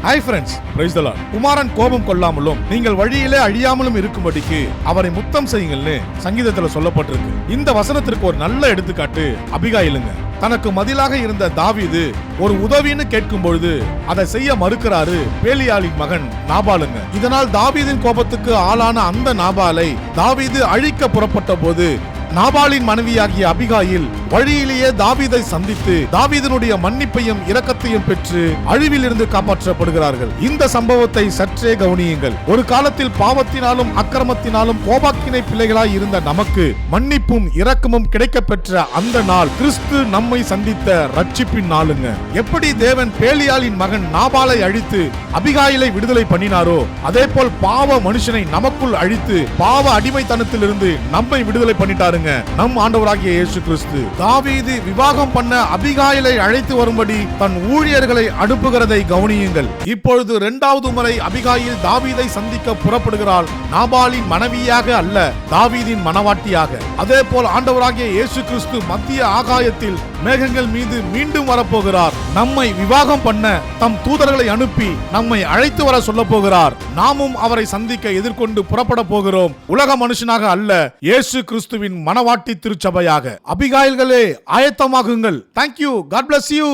Hi friends, praise the lord. குமாரன் கோபம் கொள்ளாமலும் நீங்கள் வழியிலே அழியாமலும் இருக்கும்படிக்கு அவரை முத்தம் செய்யுங்கள்னு சங்கீதத்துல சொல்லப்பட்டிருக்கு. இந்த வசனத்திற்கு ஒரு நல்ல எடுத்துக்காட்டு அபிகாயிலுங்க. தனக்கு மதிலாக இருந்த தாவீது ஒரு உதவின்னு கேட்கும் பொழுது அதை செய்ய மறுக்கிறாரு பேலியாளின் மகன் நாபாலுங்க. இதனால் தாவீதின் கோபத்துக்கு ஆளான அந்த நாபாலை தாவீது அழிக்க புறப்பட்ட போது நாபாலின் மனைவியாகிய அபிகாயில் வழியிலேயே தாவீதை சந்தித்து தாவீதினுடைய மன்னிப்பையும் இரக்கத்தையும் பெற்று அழிவிலிருந்து காப்பாற்றப்படுகிறார்கள். இந்த சம்பவத்தை சற்றே கவனியுங்கள். ஒரு காலத்தில் பாவத்தினாலும் அக்கிரமத்தினாலும் கோபாக்கினை பிள்ளைகளாய் இருந்த நமக்கு மன்னிப்பும் இரக்கமும் கிடைக்க பெற்ற அந்த நாள் கிறிஸ்து நம்மை சந்தித்த ரட்சிப்பின் நாளுங்க. எப்படி தேவன் பேலியாளின் மகன் நாபாலை அழித்து அபிகாயிலை விடுதலை பண்ணினாரோ, அதே போல் பாவ மனுஷனை நமக்குள் அழித்து பாவ அடிமைத்தனத்திலிருந்து நம்மை விடுதலை பண்ணிட்டாருங்க நம் ஆண்டவராகிய இயேசு கிறிஸ்து. தாவீது விவாகம் பண்ண அபிகாயிலை அழைத்து வரும்படி தன் ஊழியர்களை அனுப்புகிறதை கவனியுங்கள். இப்பொழுது இரண்டாவது முறை அபிகாயில் தாவீதை சந்திக்க புறப்படுகிறாள். நாபாலின் மனைவியாக அல்ல, தாவீதின் மனவாட்டியாக. அதே போல் ஆண்டவராகிய இயேசு கிறிஸ்து மத்திய ஆகாயத்தில் மேகங்கள் மீது மீண்டும் வரப்போகிறார். நம்மை விவாகம் பண்ண தம் தூதர்களை அனுப்பி நம்மை அழைத்து வர சொல்ல போகிறார். நாமும் அவரை சந்திக்க எதிர்கொண்டு புறப்பட போகிறோம். உலக மனுஷனாக அல்ல, இயேசு கிறிஸ்துவின் மனவாட்டி திருச்சபையாக. அபிகாயில்களே, ஆயத்தமாகுங்கள். தேங்க்யூ. God bless you.